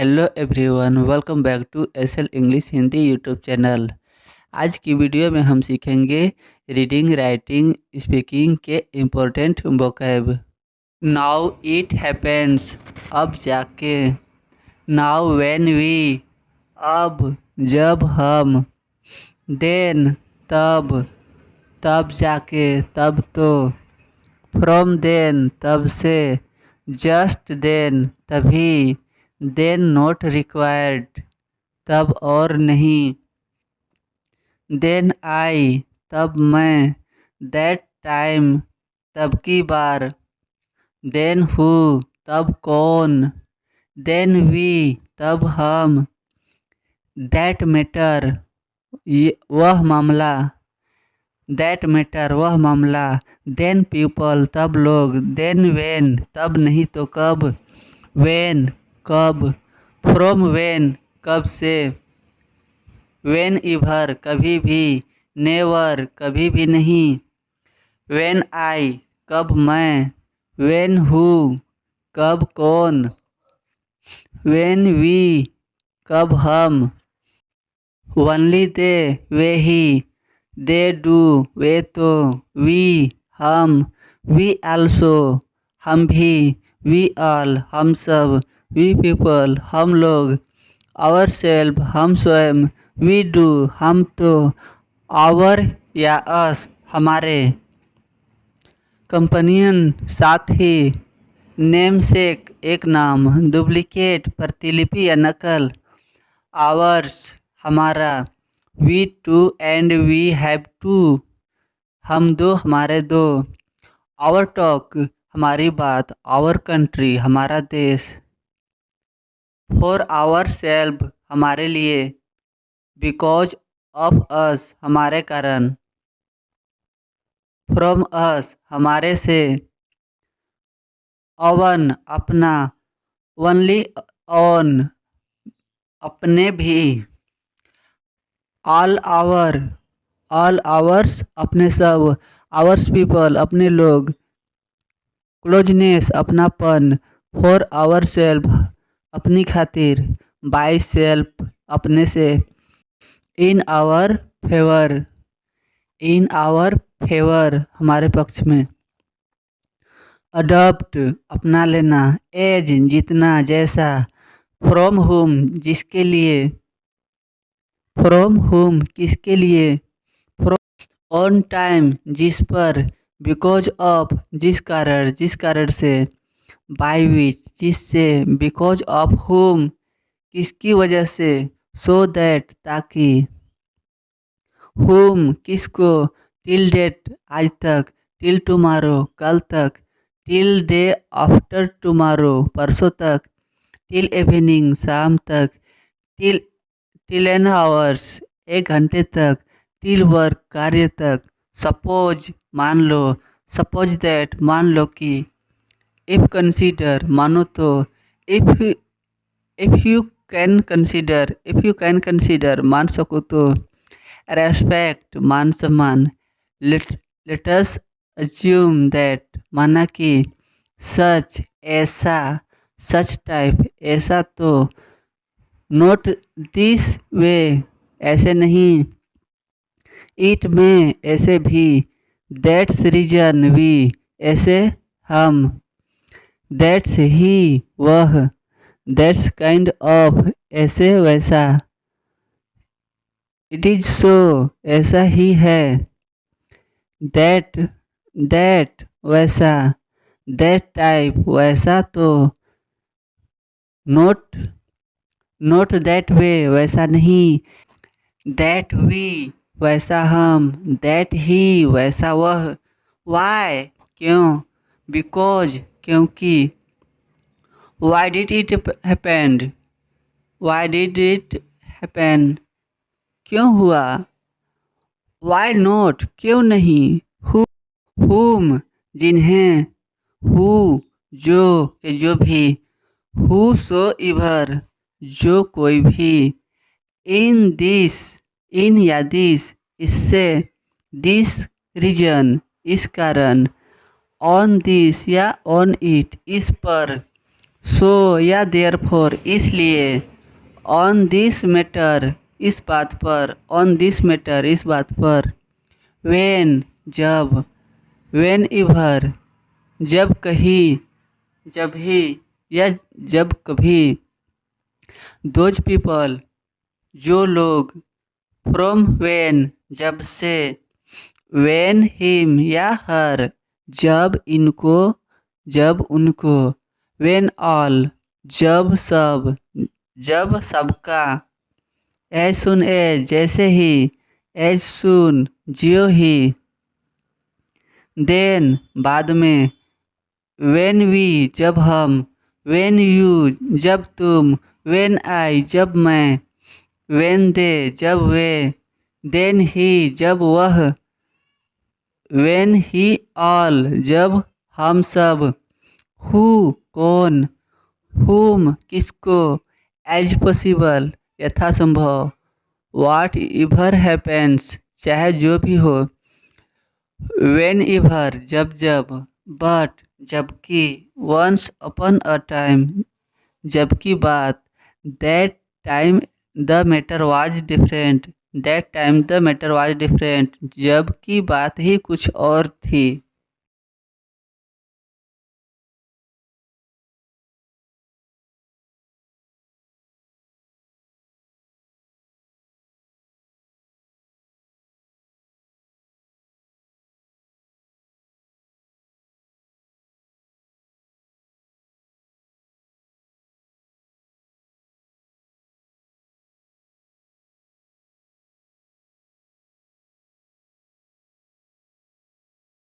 Hello everyone, welcome back to SL English Hindi YouTube channel. आज की video में हम सीखेंगे रीडिंग, राइटिंग, स्पीकिंग के important vocab. Now it happens, अब जाके। नाउ व्हेन वी, अब जब हम। देन, तब, तब जाके, तब तो। फ्रॉम देन, तब से। जस्ट देन, तभी। देन नॉट रिक्वायर्ड, तब और नहीं। देन आई, तब मैं। दैट टाइम, तब की बार। देन हु, तब कौन। देन वी, तब हम। दैट मैटर, वह मामला। दैट मैटर, वह मामला। देन पीपल, तब लोग। देन वेन, तब नहीं तो कब। वेन, कब। फ्रॉम वेन, कब से। वेन इवर, कभी भी। नेवर, कभी भी नहीं। वेन आई, कब मैं। वेन हु, कब कौन। वेन वी, कब हम। Only they, way he. They do, वे तो। वी, हम। वी आल्सो, हम भी। वी ऑल, हम सब। वी पीपल, हम लोग। आवर सेल्फ, हम स्वयं। वी डू, हम तो। आवर या अस, हमारे। कंपनियन, साथी। नेमसेक, एक नाम। डुप्लीकेट, प्रतिलिपि या नकल। आवर्स, हमारा। We two and we have two, हम दो, हमारे दो। आवर टॉक, हमारी बात। आवर कंट्री, हमारा देश। फॉर आवर सेल्फ, हमारे लिए। बिकॉज ऑफ अस, हमारे कारण। फ्रॉम अस, हमारे से। ऑन, अपना। ओनली ऑन, अपने भी। ऑल आवर्स, अपने सब। आवर्स पीपल, अपने लोग। क्लोजनेस, अपनापन। फॉर आवर सेल्फ, अपनी खातिर। बाय सेल्फ, अपने से। In our favour, in our favour, हमारे पक्ष में। अडॉप्ट, अपना लेना। एज, जितना, जैसा। फ्रॉम होम, जिसके लिए। फ्रॉम होम, किसके लिए। ऑन टाइम, जिस पर। बिकॉज ऑफ, जिस कारण से। बाय विच, जिससे। बिकॉज ऑफ होम, किसकी वजह से। सो दैट, ताकि। होम, किसको। टिल डेट, आज तक। टिल टुमारो, कल तक। टिल डे आफ्टर टुमारो, परसों तक। टिल इवनिंग, शाम तक। टिल टिल एन आवर्स, एक घंटे तक। टिल वर्क, कार्य तक। सपोज, मान लो। सपोज दैट, मान लो कि। इफ कंसीडर, मानो तो। If if you can consider, मान सको तो। रेस्पेक्ट, मान सम्मान। लेटस अज्यूम दैट, माना कि। सच, ऐसा। सच टाइप, ऐसा तो। नोट दिस वे, ऐसे नहीं। इट में, ऐसे भी। दैट्स रीजन वी, ऐसे हम। दैट्स ही, वह। दैट्स काइंड ऑफ, ऐसे वैसा। इट इज सो, ऐसा ही है। दैट दैट, वैसा। दैट टाइप, वैसा तो। नोट नोट दैट वे, वैसा नहीं। दैट वी, वैसा हम। दैट ही, वैसा वह। वाई, क्यों। बिकॉज, क्योंकि। Why did it happened, why did it happen, क्यों हुआ। वाई नॉट, क्यों नहीं। हुम, जिन्हें। हु, जो, के जो भी। हु सो इवर, जो कोई भी। इन दिस, इन या दिस, इससे। दिस रीजन, इस कारण। ऑन दिस या ऑन इट, इस पर। सो या देयरफॉर इसलिए, ऑन दिस मैटर इस बात पर, ऑन दिस मैटर इस बात पर, व्हेन जब, व्हेन एवर जब कहीं, जब भी या जब कभी, दोज पीपल जो लोग, फ्रॉम व्हेन जब से, व्हेन हिम या हर जब इनको, जब उनको, व्हेन ऑल जब सब, जब सबका, एज सुन एज जैसे ही, एज सुन ज्यों ही, देन बाद में, व्हेन वी जब हम, व्हेन यू जब तुम, व्हेन आई जब मैं, व्हेन दे जब वे, देन ही जब वह, व्हेन ही ऑल जब हम सब, हु कौन, हुम किसको, एज पॉसिबल यथासंभव, वाट एवर हैपेंस चाहे जो भी हो, व्हेन एवर जब जब, बट जबकि, वंस अपॉन अ टाइम जबकि बात, that time the matter was different, that time the matter was different जबकि बात ही कुछ और थी।